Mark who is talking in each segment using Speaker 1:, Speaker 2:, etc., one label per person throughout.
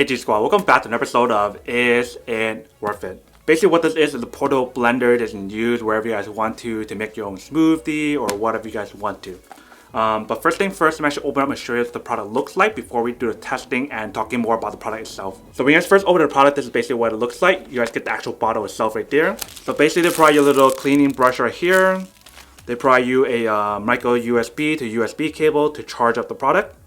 Speaker 1: Hey G Squad, welcome back to an episode of Is It Worth It? Basically what this is a portable blender that you can use wherever you guys want to make your own smoothie or whatever you guys want to. But first thing first, I'm actually open up and show you what the product looks like before we do the testing and talking more about the product itself. So when you guys first open the product, this is basically what it looks like. You guys get the actual bottle itself right there. So basically they provide you a little cleaning brush right here. They provide you a micro USB to USB cable to charge up the product.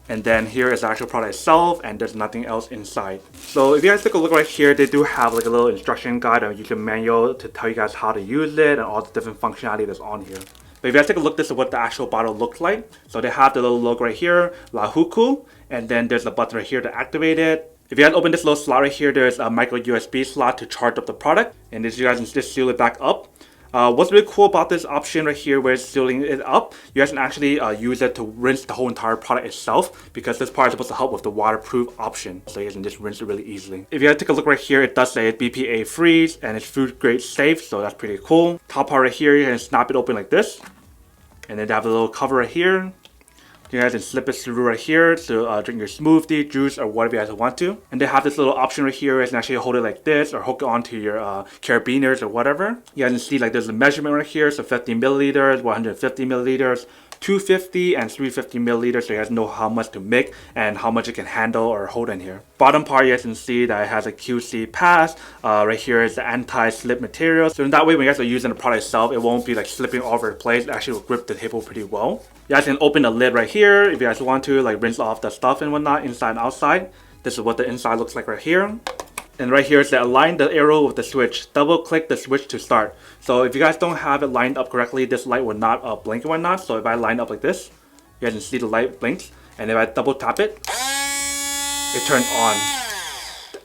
Speaker 1: And then here is the actual product itself, and there's nothing else inside. So if you guys take a look right here, they do have like a little instruction guide or user manual to tell you guys how to use it and all the different functionality that's on here. But if you guys take a look, this is what the actual bottle looks like. So they have the little logo right here, LaHuko, and then there's a button right here to activate it. If you guys open this little slot right here, there's a micro USB slot to charge up the product, and this you guys can just seal it back up. What's really cool about this option right here where it's sealing it up, you guys can actually use it to rinse the whole entire product itself, because this part is supposed to help with the waterproof option, so you guys can just rinse it really easily. If you guys take a look right here, it does say it's BPA-Free and it's food grade safe, so that's pretty cool. Top part right here, you can snap it open like this, and then they have a little cover right here. You guys can slip it through right here to drink your smoothie, juice, or whatever you guys want to. And they have this little option right here where you can actually hold it like this or hook it onto your carabiners or whatever. You guys can see like there's a measurement right here, so 50 milliliters, 150 milliliters, 250 and 350 milliliters, so you guys know how much to make and how much it can handle or hold in here. Bottom part, you guys can see that it has a QC pass. Right here is the anti-slip material, so in that way when you guys are using the product itself, it won't be like slipping all over the place. It actually will grip the table pretty well. You guys can open the lid right here if you guys want to like rinse off the stuff and whatnot inside and outside. This is what the inside looks like right here. And right here is to align the arrow with the switch. Double click the switch to start. So if you guys don't have it lined up correctly, this light will not blink and whatnot. So if I line up like this, you guys can see the light blinks. And if I double tap it, it turns on.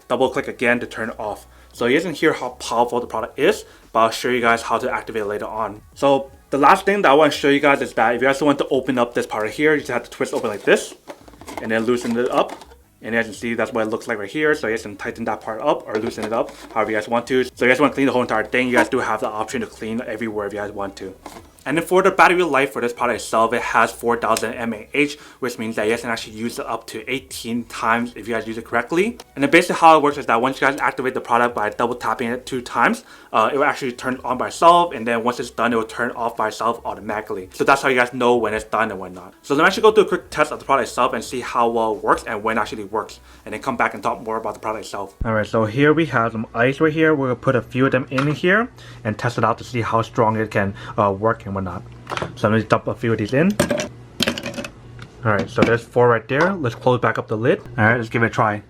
Speaker 1: Double click again to turn it off. So you guys can hear how powerful the product is, but I'll show you guys how to activate it later on. So the last thing that I want to show you guys is that if you guys want to open up this part right here, you just have to twist open like this and then loosen it up. And as you can see, that's what it looks like right here. So you guys can tighten that part up or loosen it up however you guys want to. So you guys want to clean the whole entire thing, you guys do have the option to clean everywhere if you guys want to. And then for the battery life for this product itself, it has 4000 mAh, which means that you guys can actually use it up to 18 times if you guys use it correctly. And then basically how it works is that once you guys activate the product by double tapping it 2 times, it will actually turn on by itself, and then once it's done, it will turn off by itself automatically. So that's how you guys know when it's done and whatnot. So let me actually go through a quick test of the product itself and see how well it works and when it actually works, and then come back and talk more about the product itself. Alright, so here we have some ice right here. We're going to put a few of them in here and test it out to see how strong it can work and whatnot. So I'm going to dump a few of these in. Alright, so there's 4 right there. Let's close back up the lid. Alright, let's give it a try.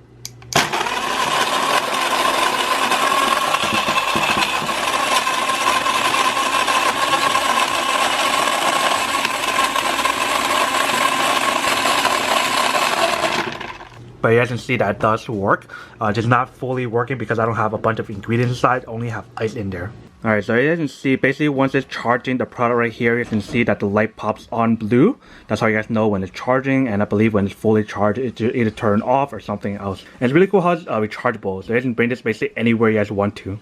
Speaker 1: But you guys can see that it does work. Just not fully working because I don't have a bunch of ingredients inside. I only have ice in there. Alright, so you guys can see basically once it's charging the product right here, you can see that the light pops on blue. That's how you guys know when it's charging, and I believe when it's fully charged, it either turn off or something else. And it's really cool how it's rechargeable, so you guys can bring this basically anywhere you guys want to.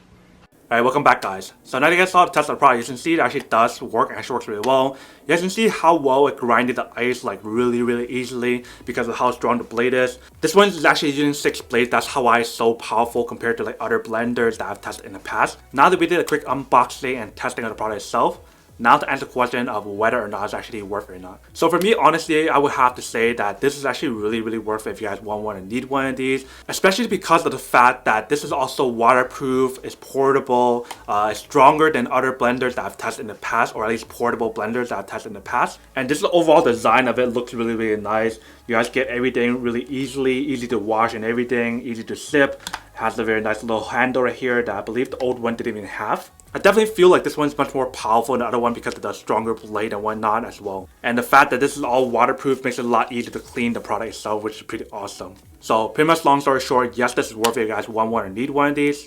Speaker 1: Alright, welcome back guys. So now that you guys saw the test of the product, you can see it actually does work and actually works really well. You guys can see how well it grinded the ice like really easily because of how strong the blade is. This one is actually using 6 blades. That's how why it's so powerful compared to like other blenders that I've tested in the past. Now that we did a quick unboxing and testing of the product itself, now to answer the question of whether or not it's actually worth it or not. So for me, honestly, I would have to say that this is actually really worth it if you guys want one and need one of these. Especially because of the fact that this is also waterproof, it's portable, it's stronger than other blenders that I've tested in the past, or at least portable blenders that I've tested in the past. And this overall design of it looks really nice. You guys get everything really easy to wash and everything, easy to sip. Has a very nice little handle right here that I believe the old one didn't even have. I definitely feel like this one's much more powerful than the other one because of the stronger blade and whatnot as well. And the fact that this is all waterproof makes it a lot easier to clean the product itself, which is pretty awesome. So pretty much long story short, yes, this is worth it if you guys want one or need one of these.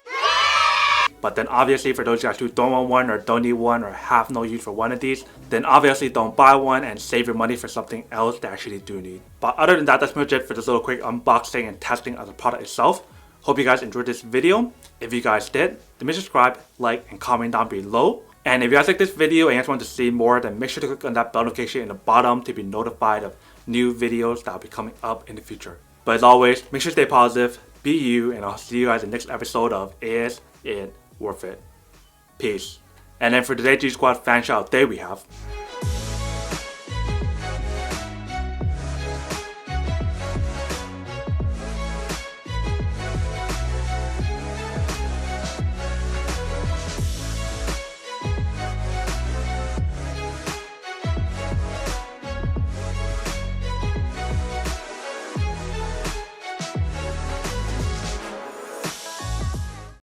Speaker 1: But then obviously for those guys who don't want one or don't need one or have no use for one of these, then obviously don't buy one and save your money for something else that actually do need. But other than that, that's pretty much it for this little quick unboxing and testing of the product itself. Hope you guys enjoyed this video. If you guys did, then make sure to subscribe, like, and comment down below. And if you guys like this video and you guys want to see more, then make sure to click on that bell notification in the bottom to be notified of new videos that will be coming up in the future. But as always, make sure to stay positive, be you, and I'll see you guys in the next episode of Is It Worth It? Peace. And then for today's G Squad fan shout, there we have